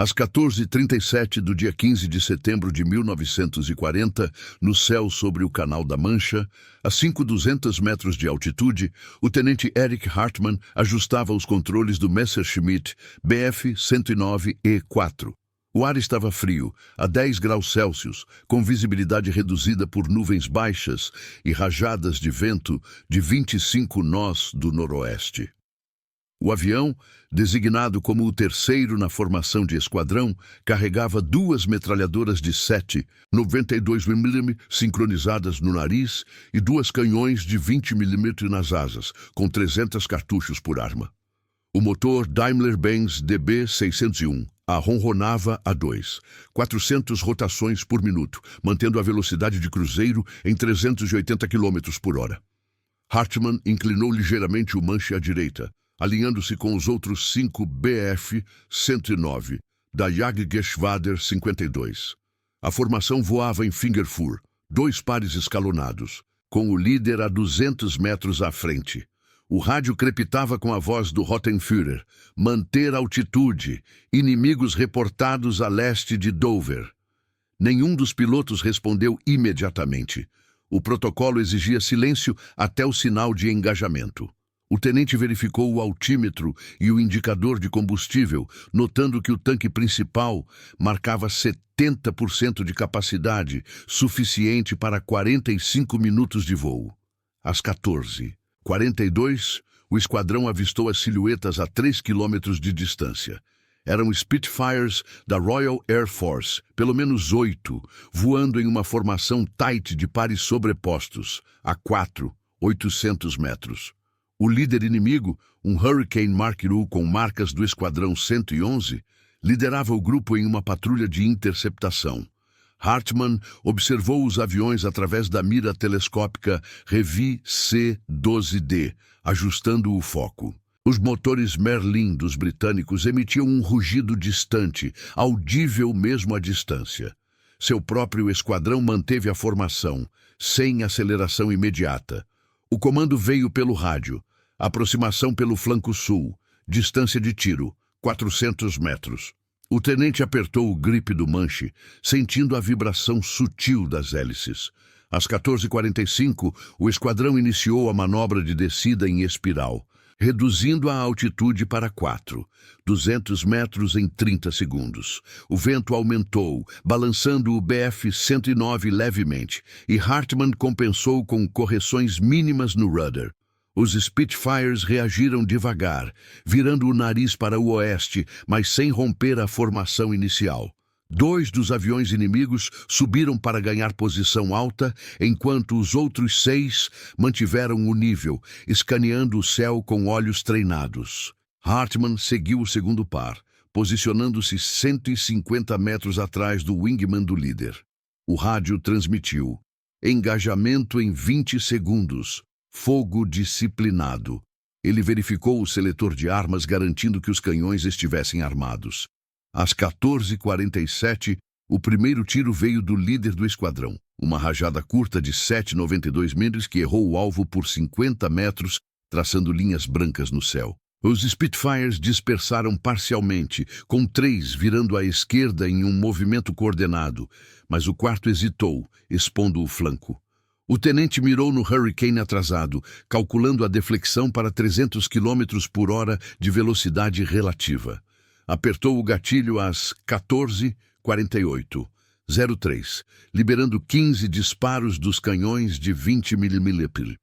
Às 14h37 do dia 15 de setembro de 1940, no céu sobre o Canal da Mancha, a 5.200 metros de altitude, o tenente Erich Hartmann ajustava os controles do Messerschmitt Bf-109E4. O ar estava frio, a 10 graus Celsius, com visibilidade reduzida por nuvens baixas e rajadas de vento de 25 nós do noroeste. O avião, designado como o terceiro na formação de esquadrão, carregava 2 metralhadoras de 7,92 mm sincronizadas no nariz e 2 canhões de 20 mm nas asas, com 300 cartuchos por arma. O motor Daimler-Benz DB601 ronronava a 400 rotações por minuto, mantendo a velocidade de cruzeiro em 380 km por hora. Hartmann inclinou ligeiramente o manche à direita, alinhando-se com os outros 5 Bf-109 da Jagdgeschwader 52. A formação voava em Fingerfour, 2 pares escalonados, com o líder a 200 metros à frente. O rádio crepitava com a voz do Rottenführer: manter altitude, inimigos reportados a leste de Dover. Nenhum dos pilotos respondeu imediatamente. O protocolo exigia silêncio até o sinal de engajamento. O tenente verificou o altímetro e o indicador de combustível, notando que o tanque principal marcava 70% de capacidade, suficiente para 45 minutos de voo. Às 14h42, o esquadrão avistou as silhuetas a 3 quilômetros de distância. Eram Spitfires da Royal Air Force, pelo menos 8, voando em uma formação tight de pares sobrepostos, a 800 metros. O líder inimigo, um Hurricane Mark II com marcas do Esquadrão 111, liderava o grupo em uma patrulha de interceptação. Hartmann observou os aviões através da mira telescópica Revi C-12D, ajustando o foco. Os motores Merlin dos britânicos emitiam um rugido distante, audível mesmo à distância. Seu próprio esquadrão manteve a formação, sem aceleração imediata. O comando veio pelo rádio. Aproximação pelo flanco sul. Distância de tiro, 400 metros. O tenente apertou o gripe do manche, sentindo a vibração sutil das hélices. Às 14h45, o esquadrão iniciou a manobra de descida em espiral, reduzindo a altitude para 200 metros em 30 segundos. O vento aumentou, balançando o Bf-109 levemente, e Hartmann compensou com correções mínimas no rudder. Os Spitfires reagiram devagar, virando o nariz para o oeste, mas sem romper a formação inicial. 2 dos aviões inimigos subiram para ganhar posição alta, enquanto os outros 6 mantiveram o nível, escaneando o céu com olhos treinados. Hartmann seguiu o segundo par, posicionando-se 150 metros atrás do wingman do líder. O rádio transmitiu: engajamento em 20 segundos. Fogo disciplinado. Ele verificou o seletor de armas, garantindo que os canhões estivessem armados. Às 14h47, o primeiro tiro veio do líder do esquadrão. Uma rajada curta de 7,92 mm que errou o alvo por 50 metros, traçando linhas brancas no céu. Os Spitfires dispersaram parcialmente, com 3 virando à esquerda em um movimento coordenado, mas o quarto hesitou, expondo o flanco. O tenente mirou no Hurricane atrasado, calculando a deflexão para 300 km por hora de velocidade relativa. Apertou o gatilho às 14h48, liberando 15 disparos dos canhões de 20 mm.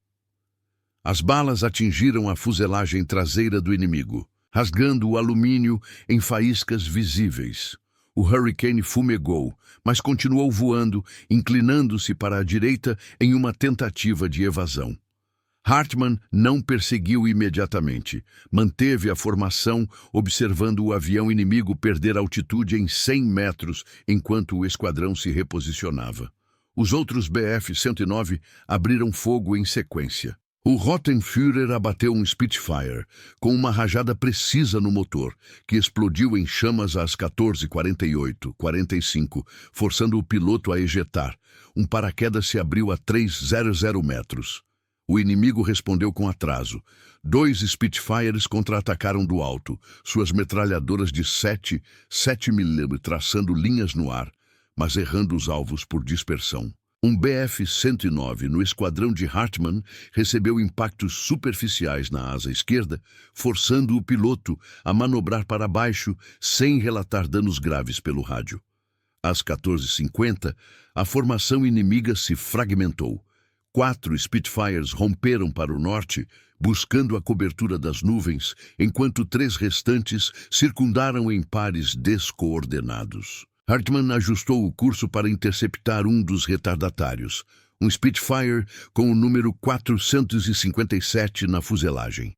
As balas atingiram a fuselagem traseira do inimigo, rasgando o alumínio em faíscas visíveis. O Hurricane fumegou, mas continuou voando, inclinando-se para a direita em uma tentativa de evasão. Hartmann não perseguiu imediatamente. Manteve a formação, observando o avião inimigo perder altitude em 100 metros enquanto o esquadrão se reposicionava. Os outros Bf-109 abriram fogo em sequência. O Rottenführer abateu um Spitfire, com uma rajada precisa no motor, que explodiu em chamas às 14h48-45, forçando o piloto a ejetar. Um paraquedas se abriu a 300 metros. O inimigo respondeu com atraso. 2 Spitfires contra-atacaram do alto, suas metralhadoras de 7mm traçando linhas no ar, mas errando os alvos por dispersão. Um Bf-109 no esquadrão de Hartmann recebeu impactos superficiais na asa esquerda, forçando o piloto a manobrar para baixo sem relatar danos graves pelo rádio. Às 14h50, a formação inimiga se fragmentou. 4 Spitfires romperam para o norte, buscando a cobertura das nuvens, enquanto 3 restantes circundaram em pares descoordenados. Hartmann ajustou o curso para interceptar um dos retardatários, um Spitfire com o número 457 na fuselagem.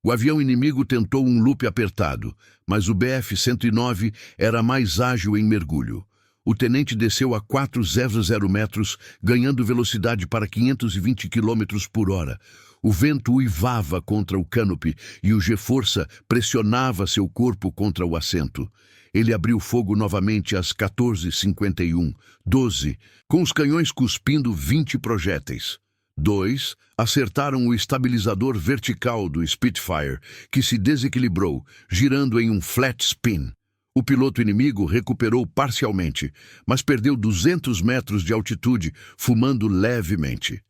O avião inimigo tentou um loop apertado, mas o Bf-109 era mais ágil em mergulho. O tenente desceu a 400 metros, ganhando velocidade para 520 km por hora. O vento uivava contra o canopy e o G-força pressionava seu corpo contra o assento. Ele abriu fogo novamente às 14h51, 12, com os canhões cuspindo 20 projéteis. 2 acertaram o estabilizador vertical do Spitfire, que se desequilibrou, girando em um flat spin. O piloto inimigo recuperou parcialmente, mas perdeu 200 metros de altitude, fumando levemente.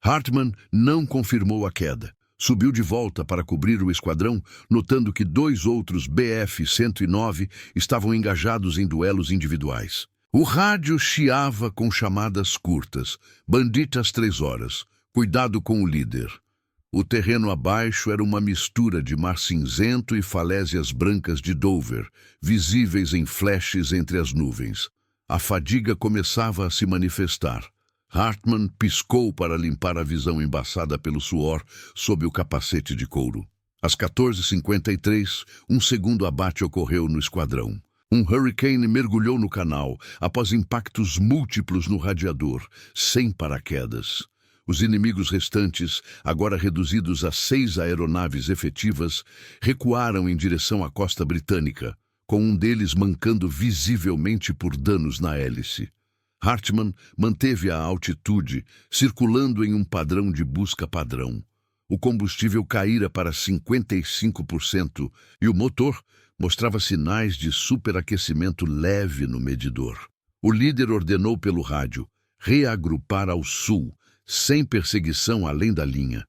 Hartmann não confirmou a queda. Subiu de volta para cobrir o esquadrão, notando que 2 outros Bf-109 estavam engajados em duelos individuais. O rádio chiava com chamadas curtas. Banditas 3 horas. Cuidado com o líder. O terreno abaixo era uma mistura de mar cinzento e falésias brancas de Dover, visíveis em flashes entre as nuvens. A fadiga começava a se manifestar. Hartmann piscou para limpar a visão embaçada pelo suor sob o capacete de couro. Às 14h53, um segundo abate ocorreu no esquadrão. Um Hurricane mergulhou no canal, após impactos múltiplos no radiador, sem paraquedas. Os inimigos restantes, agora reduzidos a 6 aeronaves efetivas, recuaram em direção à costa britânica, com um deles mancando visivelmente por danos na hélice. Hartmann manteve a altitude, circulando em um padrão de busca padrão. O combustível caíra para 55% e o motor mostrava sinais de superaquecimento leve no medidor. O líder ordenou pelo rádio reagrupar ao sul, sem perseguição além da linha.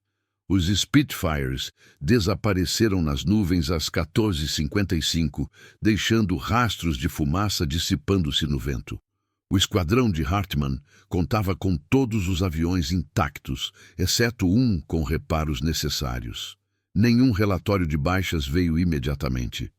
Os Spitfires desapareceram nas nuvens às 14h55, deixando rastros de fumaça dissipando-se no vento. O esquadrão de Hartmann contava com todos os aviões intactos, exceto um com reparos necessários. Nenhum relatório de baixas veio imediatamente.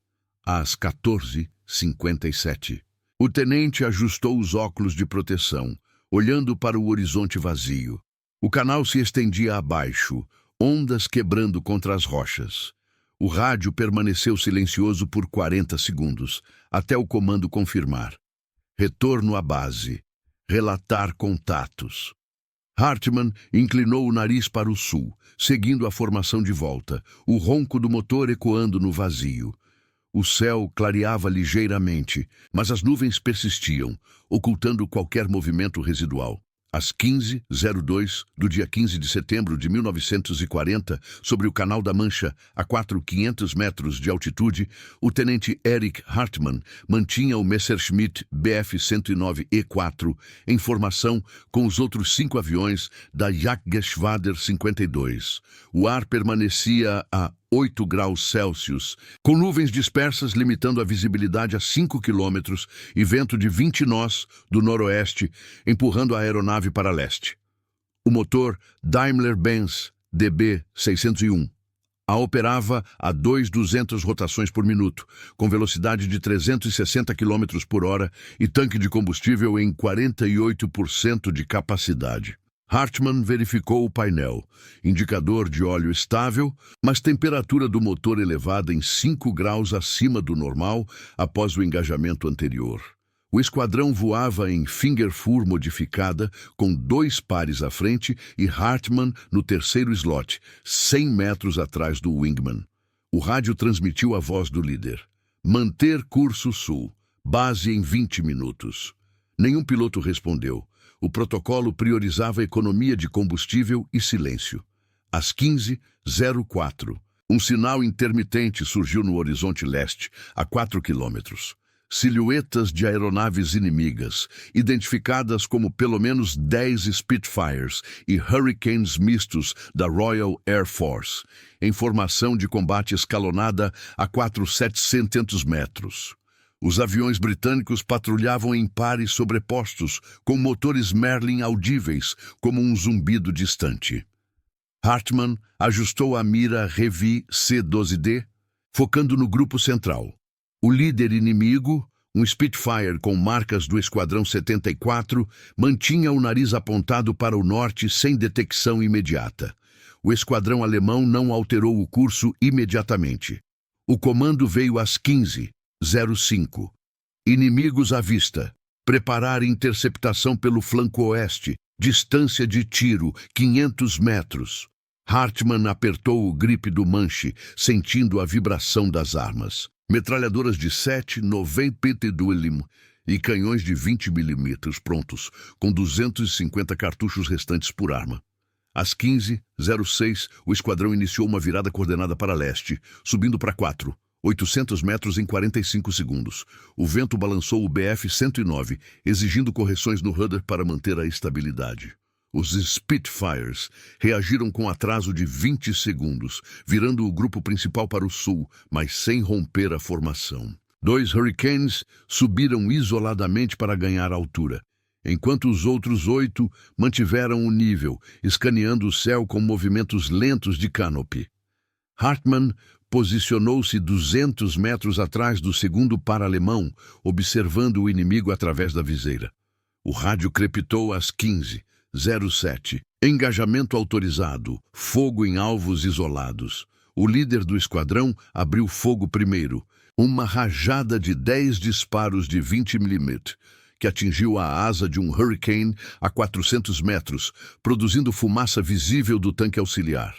Às 14h57, o tenente ajustou os óculos de proteção, olhando para o horizonte vazio. O canal se estendia abaixo, ondas quebrando contra as rochas. O rádio permaneceu silencioso por 40 segundos, até o comando confirmar. Retorno à base. Relatar contatos. Hartmann inclinou o nariz para o sul, seguindo a formação de volta, o ronco do motor ecoando no vazio. O céu clareava ligeiramente, mas as nuvens persistiam, ocultando qualquer movimento residual. Às 15h02 do dia 15 de setembro de 1940, sobre o Canal da Mancha, a 4.500 metros de altitude, o tenente Erich Hartmann mantinha o Messerschmitt Bf-109E4 em formação com os outros 5 aviões da Jagdgeschwader 52. O ar permanecia a 8 graus Celsius, com nuvens dispersas limitando a visibilidade a 5 quilômetros e vento de 20 nós do noroeste, empurrando a aeronave para leste. O motor Daimler-Benz DB601 a operava a 2.200 rotações por minuto, com velocidade de 360 km por hora e tanque de combustível em 48% de capacidade. Hartmann verificou o painel, indicador de óleo estável, mas temperatura do motor elevada em 5 graus acima do normal após o engajamento anterior. O esquadrão voava em Fingerfour modificada, com 2 pares à frente e Hartmann no terceiro slot, 100 metros atrás do wingman. O rádio transmitiu a voz do líder. Manter curso sul, base em 20 minutos. Nenhum piloto respondeu. O protocolo priorizava economia de combustível e silêncio. Às 15h04, um sinal intermitente surgiu no horizonte leste, a 4 quilômetros. Silhuetas de aeronaves inimigas, identificadas como pelo menos 10 Spitfires e Hurricanes mistos da Royal Air Force, em formação de combate escalonada a 4.700 metros. Os aviões britânicos patrulhavam em pares sobrepostos, com motores Merlin audíveis como um zumbido distante. Hartmann ajustou a mira Revi C-12D, focando no grupo central. O líder inimigo, um Spitfire com marcas do Esquadrão 74, mantinha o nariz apontado para o norte sem detecção imediata. O esquadrão alemão não alterou o curso imediatamente. O comando veio às 15h05. Inimigos à vista. Preparar interceptação pelo flanco oeste. Distância de tiro, 500 metros. Hartmann apertou o gripe do manche, sentindo a vibração das armas. Metralhadoras de 7,92 e canhões de 20 mm prontos, com 250 cartuchos restantes por arma. Às 15h06, o esquadrão iniciou uma virada coordenada para leste, subindo para 800 metros em 45 segundos. O vento balançou o Bf-109, exigindo correções no rudder para manter a estabilidade. Os Spitfires reagiram com atraso de 20 segundos, virando o grupo principal para o sul, mas sem romper a formação. 2 Hurricanes subiram isoladamente para ganhar altura, enquanto os outros 8 mantiveram o nível, escaneando o céu com movimentos lentos de canopy. Hartmann posicionou-se 200 metros atrás do segundo par alemão, observando o inimigo através da viseira. O rádio crepitou às 15h07. Engajamento autorizado. Fogo em alvos isolados. O líder do esquadrão abriu fogo primeiro. Uma rajada de 10 disparos de 20 mm, que atingiu a asa de um Hurricane a 400 metros, produzindo fumaça visível do tanque auxiliar.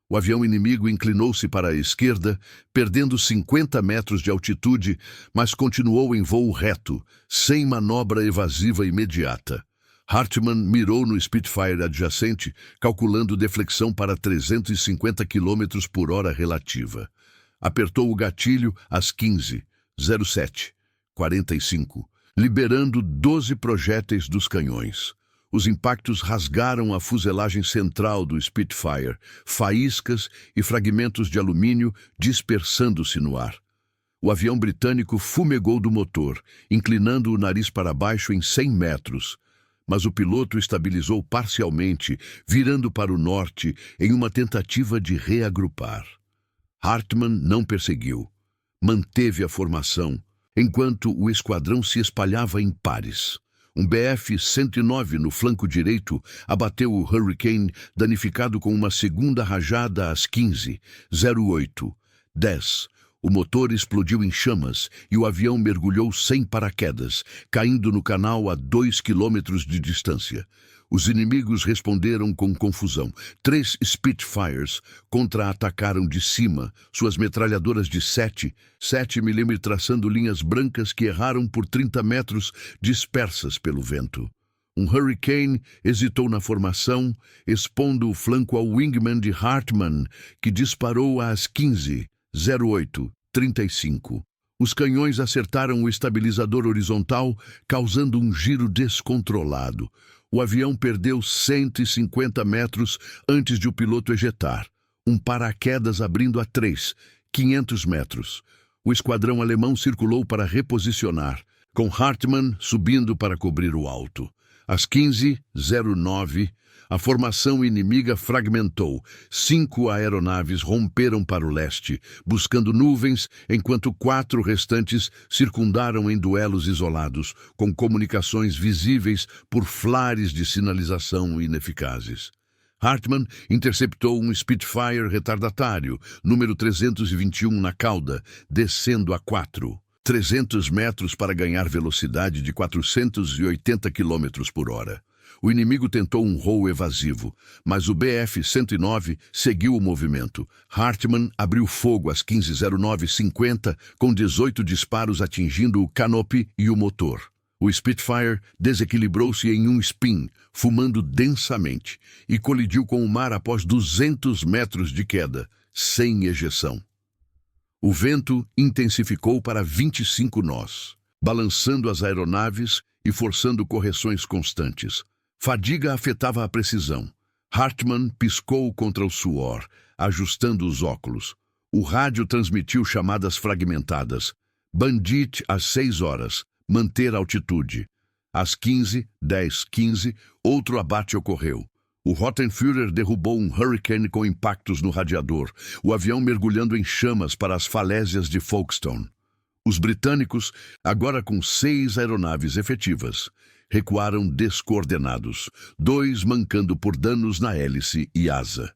O avião inimigo inclinou-se para a esquerda, perdendo 50 metros de altitude, mas continuou em voo reto, sem manobra evasiva imediata. Hartmann mirou no Spitfire adjacente, calculando deflexão para 350 km por hora relativa. Apertou o gatilho às 15h07:45, liberando 12 projéteis dos canhões. Os impactos rasgaram a fuselagem central do Spitfire, faíscas e fragmentos de alumínio dispersando-se no ar. O avião britânico fumegou do motor, inclinando o nariz para baixo em 100 metros, mas o piloto estabilizou parcialmente, virando para o norte em uma tentativa de reagrupar. Hartmann não perseguiu. Manteve a formação, enquanto o esquadrão se espalhava em pares. Um Bf-109 no flanco direito abateu o Hurricane, danificado com uma segunda rajada às 15h08:10. O motor explodiu em chamas e o avião mergulhou sem paraquedas, caindo no canal a 2 quilômetros de distância. Os inimigos responderam com confusão. 3 Spitfires contra-atacaram de cima, suas metralhadoras de 7 mm traçando linhas brancas que erraram por 30 metros, dispersas pelo vento. Um Hurricane hesitou na formação, expondo o flanco ao wingman de Hartmann, que disparou às 15h08:35. Os canhões acertaram o estabilizador horizontal, causando um giro descontrolado. O avião perdeu 150 metros antes de o piloto ejetar, um paraquedas abrindo a 500 metros. O esquadrão alemão circulou para reposicionar, com Hartmann subindo para cobrir o alto. Às 15h09, a formação inimiga fragmentou. 5 aeronaves romperam para o leste, buscando nuvens, enquanto 4 restantes circundaram em duelos isolados, com comunicações visíveis por flares de sinalização ineficazes. Hartmann interceptou um Spitfire retardatário, número 321 na cauda, descendo a 300 metros para ganhar velocidade de 480 km por hora. O inimigo tentou um voo evasivo, mas o Bf-109 seguiu o movimento. Hartmann abriu fogo às 15h09:50, com 18 disparos atingindo o canopy e o motor. O Spitfire desequilibrou-se em um spin, fumando densamente, e colidiu com o mar após 200 metros de queda, sem ejeção. O vento intensificou para 25 nós, balançando as aeronaves e forçando correções constantes. Fadiga afetava a precisão. Hartmann piscou contra o suor, ajustando os óculos. O rádio transmitiu chamadas fragmentadas. Bandit às 6 horas. Manter altitude. Às 10:15, outro abate ocorreu. O Rottenführer derrubou um Hurricane com impactos no radiador, o avião mergulhando em chamas para as falésias de Folkestone. Os britânicos, agora com 6 aeronaves efetivas, recuaram descoordenados, 2 mancando por danos na hélice e asa.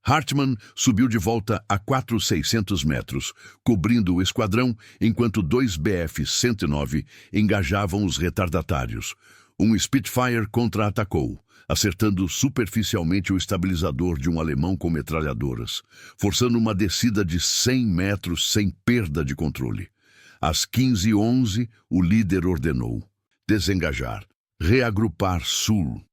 Hartmann subiu de volta a 4.600 metros, cobrindo o esquadrão, enquanto 2 Bf-109 engajavam os retardatários. Um Spitfire contra-atacou, acertando superficialmente o estabilizador de um alemão com metralhadoras, forçando uma descida de 100 metros sem perda de controle. Às 15:11, o líder ordenou: desengajar, reagrupar sul.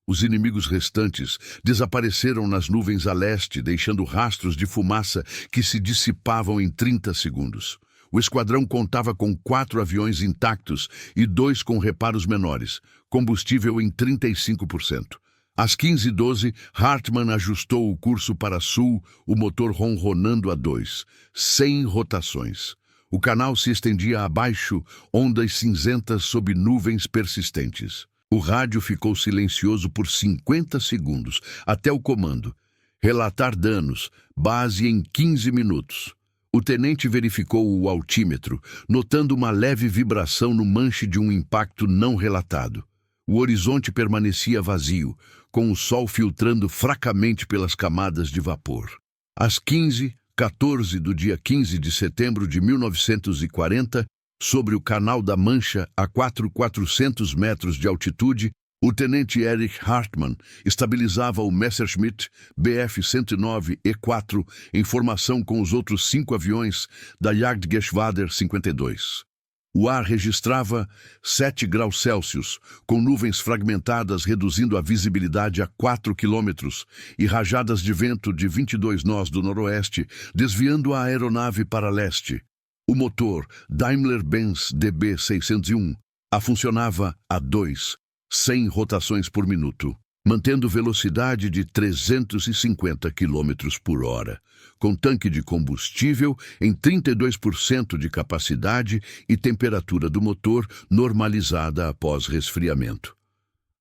Os inimigos restantes desapareceram nas nuvens a leste, deixando rastros de fumaça que se dissipavam em 30 segundos. O esquadrão contava com 4 aviões intactos e 2 com reparos menores, combustível em 35%. Às 15:12, Hartmann ajustou o curso para sul, o motor ronronando a 2, 100 rotações. O canal se estendia abaixo, ondas cinzentas sob nuvens persistentes. O rádio ficou silencioso por 50 segundos, até o comando: relatar danos, base em 15 minutos. O tenente verificou o altímetro, notando uma leve vibração no manche de um impacto não relatado. O horizonte permanecia vazio, com o sol filtrando fracamente pelas camadas de vapor. Às 15:14 do dia 15 de setembro de 1940, sobre o Canal da Mancha, a 4.400 metros de altitude, o tenente Erich Hartmann estabilizava o Messerschmitt Bf-109E4 em formação com os outros 5 aviões da Jagdgeschwader 52. O ar registrava 7 graus Celsius, com nuvens fragmentadas reduzindo a visibilidade a 4 quilômetros e rajadas de vento de 22 nós do noroeste, desviando a aeronave para leste. O motor Daimler-Benz DB601 funcionava a 2, 100 rotações por minuto, mantendo velocidade de 350 km por hora, com tanque de combustível em 32% de capacidade e temperatura do motor normalizada após resfriamento.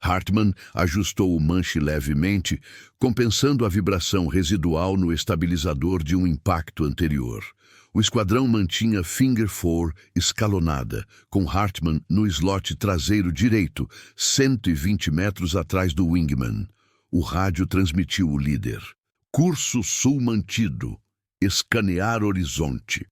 Hartmann ajustou o manche levemente, compensando a vibração residual no estabilizador de um impacto anterior. O esquadrão mantinha Finger 4 escalonada, com Hartmann no slot traseiro direito, 120 metros atrás do wingman. O rádio transmitiu o líder: curso sul mantido, escanear horizonte.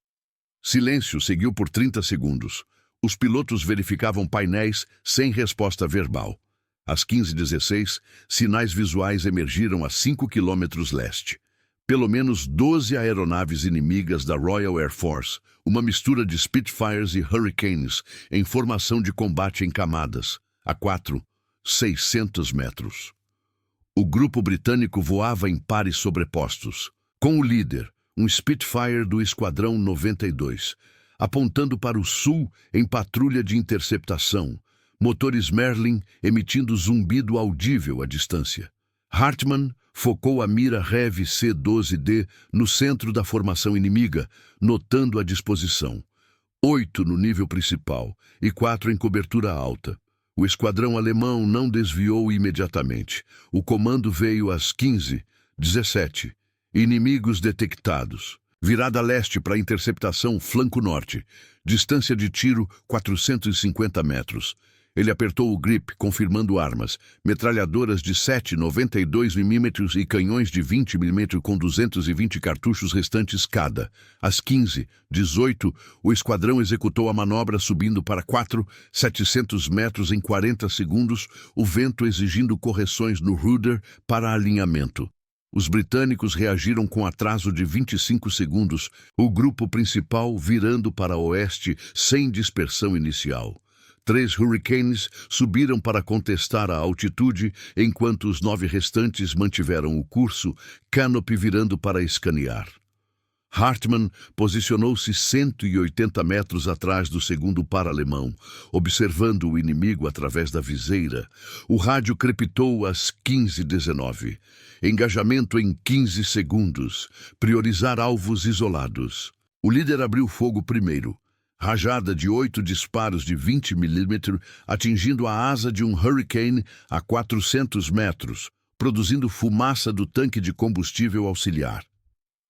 Silêncio seguiu por 30 segundos. Os pilotos verificavam painéis sem resposta verbal. Às 15:16, sinais visuais emergiram a 5 quilômetros leste. Pelo menos 12 aeronaves inimigas da Royal Air Force, uma mistura de Spitfires e Hurricanes, em formação de combate em camadas, a 4.600 metros. O grupo britânico voava em pares sobrepostos, com o líder, um Spitfire do Esquadrão 92, apontando para o sul em patrulha de interceptação, motores Merlin emitindo zumbido audível à distância. Hartmann focou a mira Rev C-12D no centro da formação inimiga, notando a disposição: 8 no nível principal e 4 em cobertura alta. O esquadrão alemão não desviou imediatamente. O comando veio às 15:17. Inimigos detectados. Virada leste para interceptação flanco norte. Distância de tiro 450 metros. Ele apertou o grip, confirmando armas, metralhadoras de 7,92 mm e canhões de 20 mm com 220 cartuchos restantes cada. Às 15:18, o esquadrão executou a manobra subindo para 4.700 metros em 40 segundos, o vento exigindo correções no rudder para alinhamento. Os britânicos reagiram com atraso de 25 segundos, o grupo principal virando para oeste sem dispersão inicial. 3 Hurricanes subiram para contestar a altitude, enquanto os 9 restantes mantiveram o curso, Canopy virando para escanear. Hartmann posicionou-se 180 metros atrás do segundo par alemão, observando o inimigo através da viseira. O rádio crepitou às 15h19. Engajamento em 15 segundos. Priorizar alvos isolados. O líder abriu fogo primeiro. Rajada de 8 disparos de 20 mm, atingindo a asa de um Hurricane a 400 metros, produzindo fumaça do tanque de combustível auxiliar.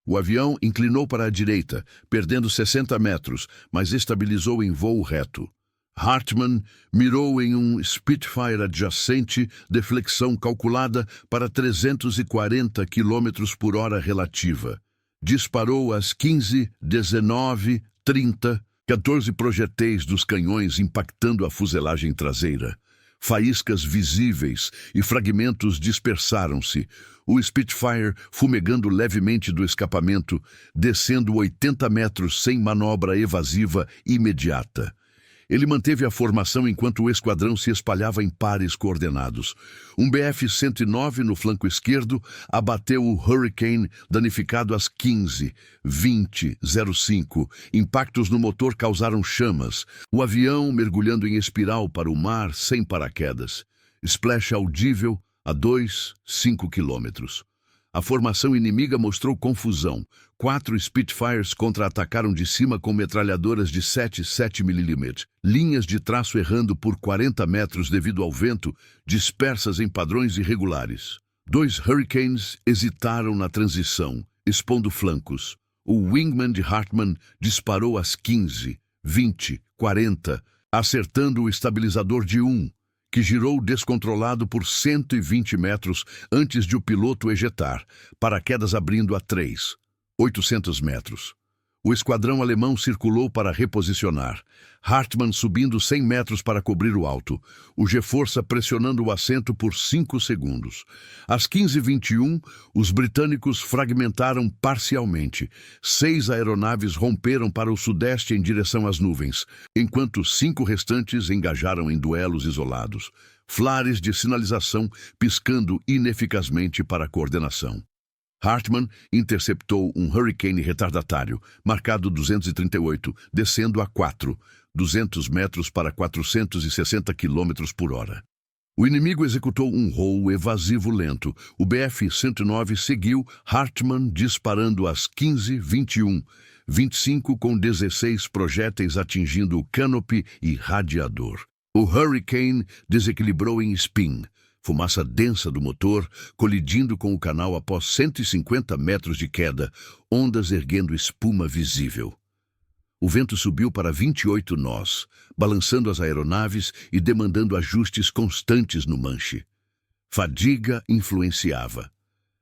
O avião inclinou para a direita, perdendo 60 metros, mas estabilizou em voo reto. Hartmann mirou em um Spitfire adjacente, deflexão calculada para 340 km por hora relativa. Disparou às 15, 19, 30, 14 projéteis dos canhões impactando a fuselagem traseira. Faíscas visíveis e fragmentos dispersaram-se, o Spitfire fumegando levemente do escapamento, descendo 80 metros sem manobra evasiva imediata. Ele manteve a formação enquanto o esquadrão se espalhava em pares coordenados. Um Bf-109 no flanco esquerdo abateu o Hurricane, danificado às 15:20:05. Impactos no motor causaram chamas. O avião mergulhando em espiral para o mar sem paraquedas. Splash audível a 2,5 quilômetros. A formação inimiga mostrou confusão. 4 Spitfires contra-atacaram de cima com metralhadoras de 7,7 mm. Linhas de traço errando por 40 metros devido ao vento, dispersas em padrões irregulares. 2 Hurricanes hesitaram na transição, expondo flancos. O Wingman de Hartmann disparou às 15:20:40, acertando o estabilizador de 1, que girou descontrolado por 120 metros antes de o piloto ejetar, paraquedas abrindo a 3,800 metros. O esquadrão alemão circulou para reposicionar. Hartmann subindo 100 metros para cobrir o alto. O G-Força pressionando o assento por 5 segundos. Às 15:21, os britânicos fragmentaram parcialmente. 6 aeronaves romperam para o sudeste em direção às nuvens, enquanto 5 restantes engajaram em duelos isolados. Flares de sinalização piscando ineficazmente para a coordenação. Hartmann interceptou um Hurricane retardatário, marcado 238, descendo a 200 metros para 460 km por hora. O inimigo executou um voo evasivo lento. O Bf-109 seguiu, Hartmann disparando às 15:21:25 com 16 projéteis atingindo o Canopy e radiador. O Hurricane desequilibrou em spin. Fumaça densa do motor, colidindo com o canal após 150 metros de queda, ondas erguendo espuma visível. O vento subiu para 28 nós, balançando as aeronaves e demandando ajustes constantes no manche. Fadiga influenciava.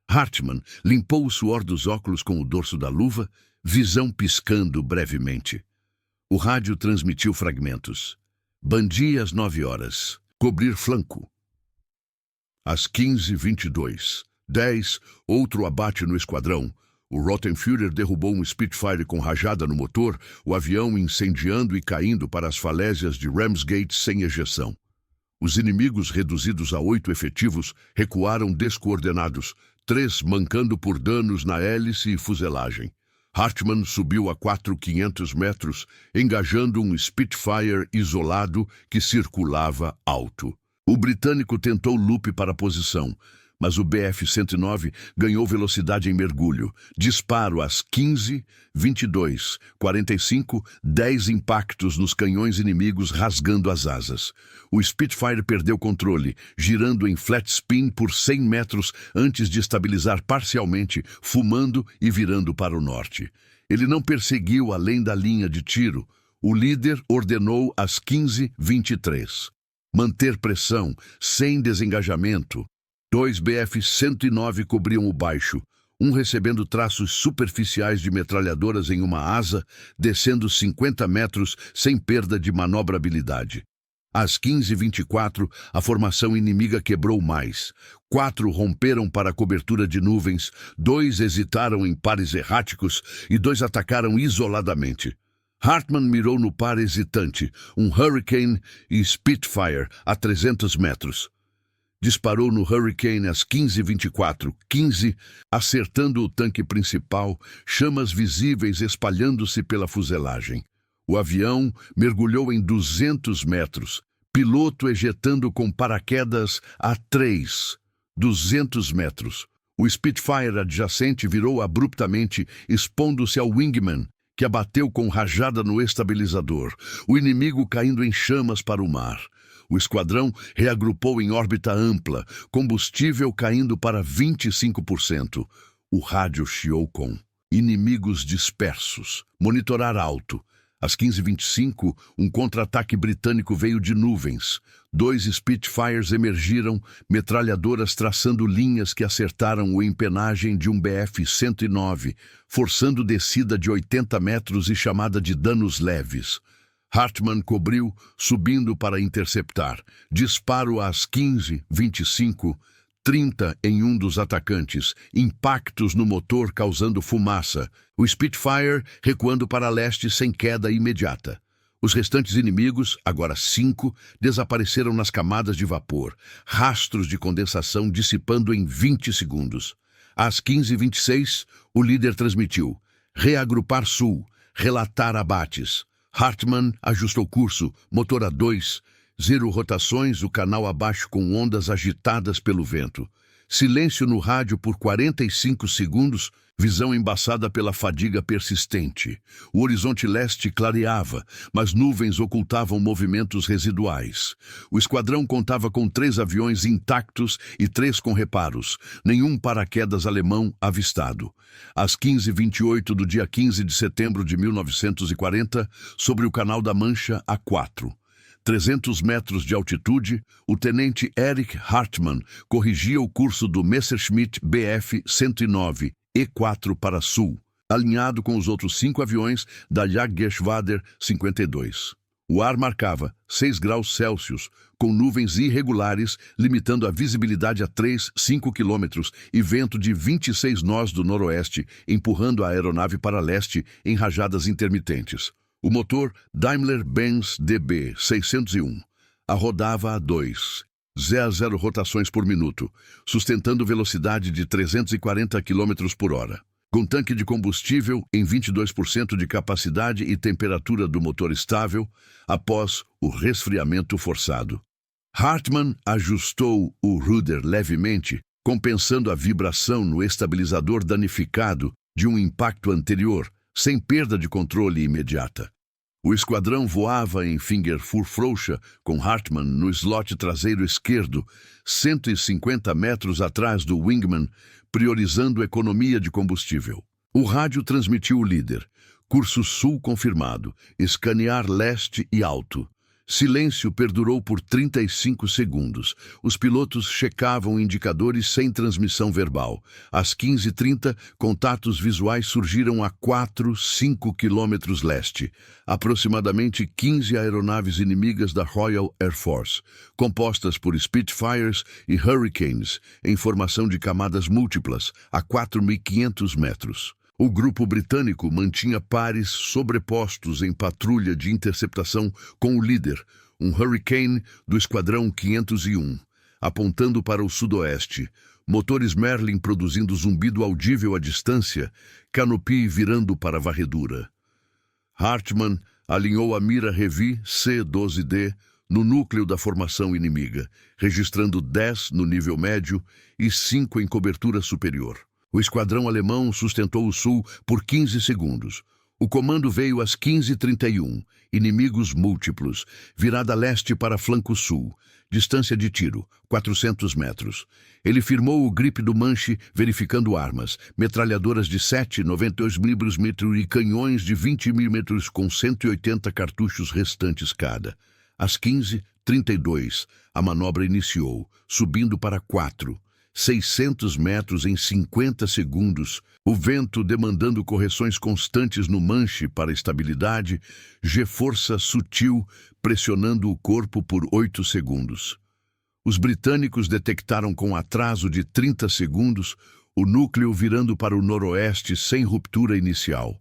Hartmann limpou o suor dos óculos com o dorso da luva, visão piscando brevemente. O rádio transmitiu fragmentos. Bandi às 9 horas. Cobrir flanco. Às 15:22:10, outro abate no esquadrão. O Rottenführer derrubou um Spitfire com rajada no motor, o avião incendiando e caindo para as falésias de Ramsgate sem ejeção. Os inimigos, reduzidos a 8 efetivos, recuaram descoordenados, 3 mancando por danos na hélice e fuselagem. Hartmann subiu a 4.500 metros, engajando um Spitfire isolado que circulava alto. O britânico tentou loop para a posição, mas o Bf-109 ganhou velocidade em mergulho. Disparo às 15:22:45, 10 impactos nos canhões inimigos rasgando as asas. O Spitfire perdeu controle, girando em flat spin por 100 metros antes de estabilizar parcialmente, fumando e virando para o norte. Ele não perseguiu além da linha de tiro. O líder ordenou às 15:23. Manter pressão, sem desengajamento. 2 Bf-109 cobriam o baixo, um recebendo traços superficiais de metralhadoras em uma asa, descendo 50 metros sem perda de manobrabilidade. Às 15:24, a formação inimiga quebrou mais. 4 romperam para a cobertura de nuvens, 2 hesitaram em pares erráticos e 2 atacaram isoladamente. Hartmann mirou no par hesitante, um Hurricane e Spitfire a 300 metros. Disparou no Hurricane às 15h24, acertando o tanque principal, chamas visíveis espalhando-se pela fuselagem. O avião mergulhou em 200 metros, piloto ejetando com paraquedas a 200 metros. O Spitfire adjacente virou abruptamente, expondo-se ao Wingman, que abateu com rajada no estabilizador, o inimigo caindo em chamas para o mar. O esquadrão reagrupou em órbita ampla, combustível caindo para 25%. O rádio chiou com inimigos dispersos. Monitorar alto. Às 15h25, um contra-ataque britânico veio de nuvens. 2 Spitfires emergiram, metralhadoras traçando linhas que acertaram o empenagem de um Bf-109, forçando descida de 80 metros e chamada de danos leves. Hartmann cobriu, subindo para interceptar. Disparo às 15h25, 30 em um dos atacantes, impactos no motor causando fumaça. O Spitfire recuando para leste sem queda imediata. Os restantes inimigos, agora 5, desapareceram nas camadas de vapor, rastros de condensação dissipando em 20 segundos. Às 15h26, o líder transmitiu: reagrupar sul, relatar abates. Hartmann ajustou curso, motor a 2, 0 rotações, o canal abaixo com ondas agitadas pelo vento. Silêncio no rádio por 45 segundos, visão embaçada pela fadiga persistente. O horizonte leste clareava, mas nuvens ocultavam movimentos residuais. O esquadrão contava com 3 aviões intactos e 3 com reparos, nenhum paraquedas alemão avistado. Às 15h28 do dia 15 de setembro de 1940, sobre o Canal da Mancha, a 4. 300 metros de altitude, o tenente Erich Hartmann corrigia o curso do Messerschmitt Bf-109 E4 para sul, alinhado com os outros 5 aviões da Jagdgeschwader 52. O ar marcava 6 graus Celsius, com nuvens irregulares, limitando a visibilidade a 5 quilômetros e vento de 26 nós do noroeste, empurrando a aeronave para leste em rajadas intermitentes. O motor Daimler-Benz DB601 rodava a 2,0 rotações por minuto, sustentando velocidade de 340 km por hora. Com tanque de combustível em 22% de capacidade e temperatura do motor estável, após o resfriamento forçado. Hartmann ajustou o rudder levemente, compensando a vibração no estabilizador danificado de um impacto anterior, sem perda de controle imediata. O esquadrão voava em Fingerfurfrouxa, com Hartmann no slot traseiro esquerdo, 150 metros atrás do Wingman, priorizando economia de combustível. O rádio transmitiu o líder: curso sul confirmado, escanear leste e alto. Silêncio perdurou por 35 segundos. Os pilotos checavam indicadores sem transmissão verbal. Às 15h30, contatos visuais surgiram a 5 quilômetros leste. Aproximadamente 15 aeronaves inimigas da Royal Air Force, compostas por Spitfires e Hurricanes, em formação de camadas múltiplas, a 4.500 metros. O grupo britânico mantinha pares sobrepostos em patrulha de interceptação com o líder, um Hurricane do Esquadrão 501, apontando para o sudoeste, motores Merlin produzindo zumbido audível à distância, canopy virando para a varredura. Hartmann alinhou a mira Revi C-12D no núcleo da formação inimiga, registrando 10 no nível médio e 5 em cobertura superior. O esquadrão alemão sustentou o sul por 15 segundos. O comando veio às 15h31, inimigos múltiplos, virada leste para flanco sul, distância de tiro, 400 metros. Ele firmou o grip do Manche, verificando armas, metralhadoras de 7,92 mm e canhões de 20 mm com 180 cartuchos restantes cada. Às 15h32, a manobra iniciou, subindo para 600 metros em 50 segundos, o vento demandando correções constantes no manche para estabilidade, G-força sutil pressionando o corpo por 8 segundos. Os britânicos detectaram com atraso de 30 segundos o núcleo virando para o noroeste sem ruptura inicial.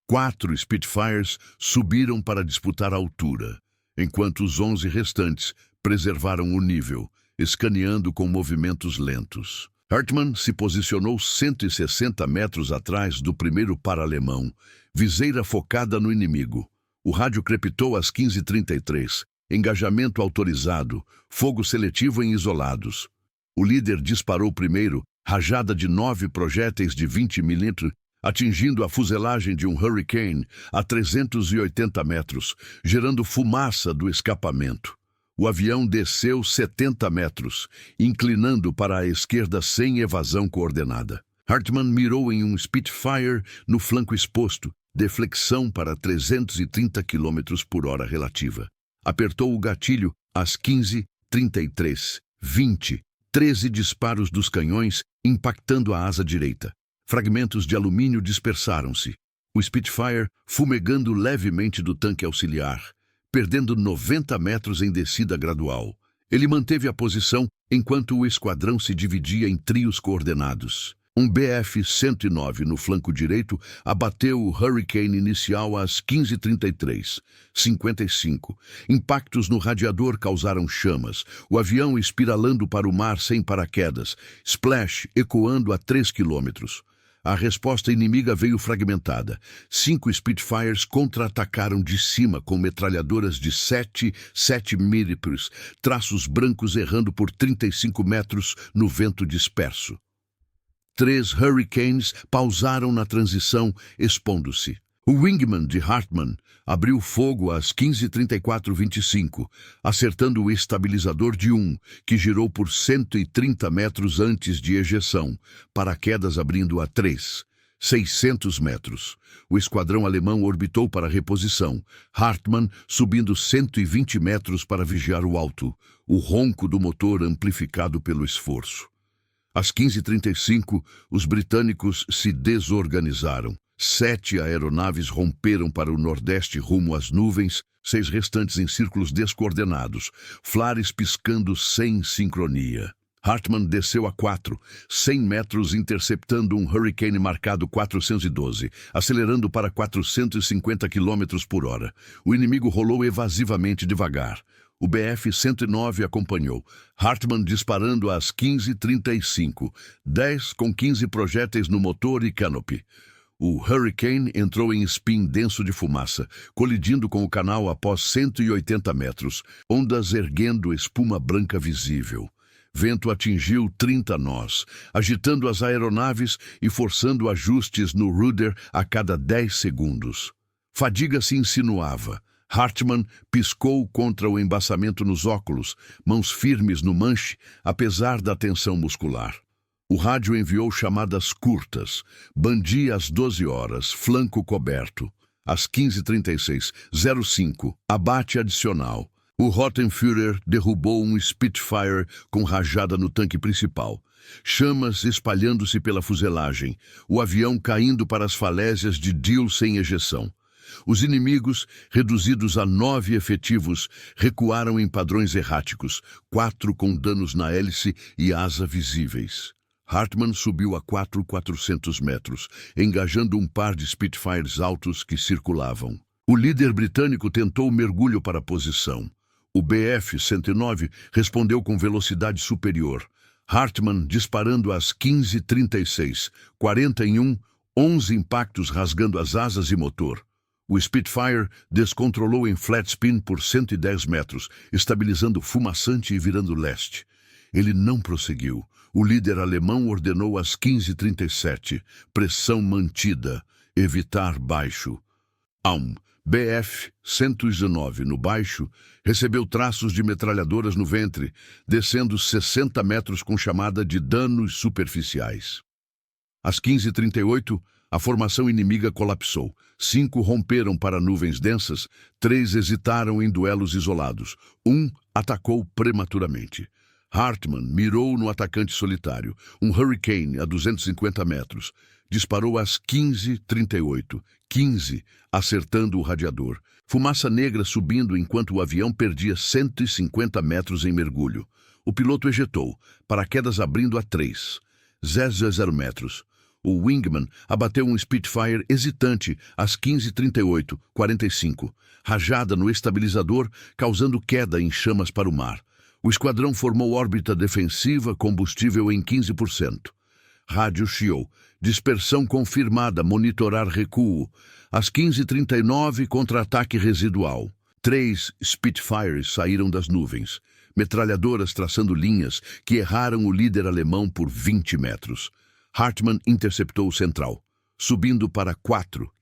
4 Spitfires subiram para disputar a altura, enquanto os 11 restantes preservaram o nível, escaneando com movimentos lentos. Hartmann se posicionou 160 metros atrás do primeiro para-alemão, viseira focada no inimigo. O rádio crepitou às 15h33. Engajamento autorizado, fogo seletivo em isolados. O líder disparou primeiro, rajada de 9 projéteis de 20 mm, atingindo a fuselagem de um Hurricane a 380 metros, gerando fumaça do escapamento. O avião desceu 70 metros, inclinando para a esquerda sem evasão coordenada. Hartmann mirou em um Spitfire no flanco exposto, deflexão para 330 km por hora relativa. Apertou o gatilho às 15h33, 20, 13 disparos dos canhões impactando a asa direita. Fragmentos de alumínio dispersaram-se. O Spitfire fumegando levemente do tanque auxiliar, perdendo 90 metros em descida gradual. Ele manteve a posição enquanto o esquadrão se dividia em trios coordenados. Um Bf-109 no flanco direito abateu o Hurricane inicial às 15h33, 55. Impactos no radiador causaram chamas, o avião espiralando para o mar sem paraquedas, splash ecoando a 3 km. A resposta inimiga veio fragmentada. 5 Spitfires contra-atacaram de cima com metralhadoras de 7 mm, traços brancos errando por 35 metros no vento disperso. 3 Hurricanes pausaram na transição, expondo-se. O Wingman de Hartmann abriu fogo às 15h34:25, acertando o estabilizador de 1, que girou por 130 metros antes de ejeção, paraquedas abrindo a 3, 600 metros. O esquadrão alemão orbitou para reposição, Hartmann subindo 120 metros para vigiar o alto, o ronco do motor amplificado pelo esforço. Às 15h35, os britânicos se desorganizaram. 7 aeronaves romperam para o nordeste rumo às nuvens, 6 restantes em círculos descoordenados, flares piscando sem sincronia. Hartmann desceu a 4, 100 metros interceptando um Hurricane marcado 412, acelerando para 450 km por hora. O inimigo rolou evasivamente devagar. O Bf-109 acompanhou, Hartmann disparando às 15h35, 10 com 15 projéteis no motor e canopy. O Hurricane entrou em spin denso de fumaça, colidindo com o canal após 180 metros, ondas erguendo espuma branca visível. Vento atingiu 30 nós, agitando as aeronaves e forçando ajustes no rudder a cada 10 segundos. Fadiga se insinuava. Hartmann piscou contra o embaçamento nos óculos, mãos firmes no manche, apesar da tensão muscular. O rádio enviou chamadas curtas. Bandi às 12 horas, flanco coberto. Às 15h36, 05, abate adicional. O Rottenführer derrubou um Spitfire com rajada no tanque principal. Chamas espalhando-se pela fuselagem, o avião caindo para as falésias de Deal sem ejeção. Os inimigos, reduzidos a 9 efetivos, recuaram em padrões erráticos, 4 com danos na hélice e asa visíveis. Hartmann subiu a 400 metros, engajando um par de Spitfires altos que circulavam. O líder britânico tentou mergulho para a posição. O Bf-109 respondeu com velocidade superior. Hartmann disparando às 15h36, 41, 11 impactos rasgando as asas e motor. O Spitfire descontrolou em flat spin por 110 metros, estabilizando fumaçante e virando leste. Ele não prosseguiu. O líder alemão ordenou às 15h37, pressão mantida, evitar baixo. Bf-119 no baixo recebeu traços de metralhadoras no ventre, descendo 60 metros com chamada de danos superficiais. Às 15h38, a formação inimiga colapsou. 5 romperam para nuvens densas, 3 hesitaram em duelos isolados. 1 atacou prematuramente. Hartmann mirou no atacante solitário, um Hurricane a 250 metros. Disparou às 15h38, 15, acertando o radiador. Fumaça negra subindo enquanto o avião perdia 150 metros em mergulho. O piloto ejetou, paraquedas abrindo a 3, 0 metros. o Wingman abateu um Spitfire hesitante às 15h38, 45, rajada no estabilizador, causando queda em chamas para o mar. O esquadrão formou órbita defensiva, combustível em 15%. Rádio Chiou. Dispersão confirmada, monitorar recuo. Às 15h39, contra-ataque residual. 3 Spitfires saíram das nuvens. Metralhadoras traçando linhas que erraram o líder alemão por 20 metros. Hartmann interceptou o central, subindo para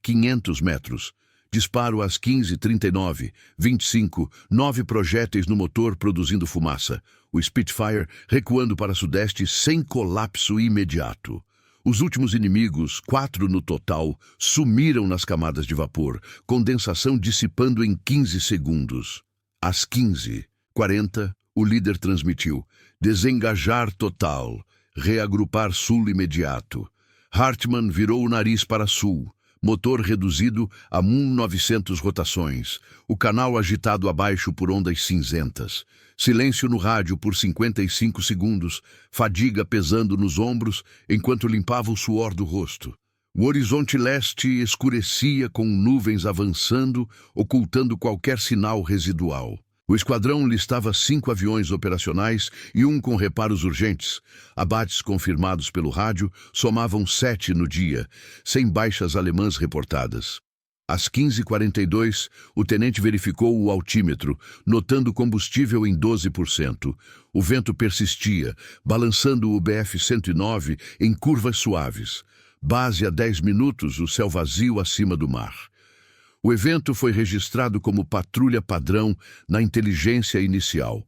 500 metros. Disparo às 15h39, 25, 9 projéteis no motor produzindo fumaça. O Spitfire recuando para sudeste sem colapso imediato. Os últimos inimigos, 4 no total, sumiram nas camadas de vapor, condensação dissipando em 15 segundos. Às 15h40, o líder transmitiu: desengajar total, reagrupar sul imediato. Hartmann virou o nariz para sul, motor reduzido a 1900 rotações, o canal agitado abaixo por ondas cinzentas. Silêncio no rádio por 55 segundos, fadiga pesando nos ombros enquanto limpava o suor do rosto. O horizonte leste escurecia com nuvens avançando, ocultando qualquer sinal residual. O esquadrão listava 5 aviões operacionais e 1 com reparos urgentes. Abates confirmados pelo rádio somavam 7 no dia, sem baixas alemãs reportadas. Às 15h42, o tenente verificou o altímetro, notando combustível em 12%. O vento persistia, balançando o BF-109 em curvas suaves. Base a 10 minutos, o céu vazio acima do mar. O evento foi registrado como patrulha padrão na inteligência inicial.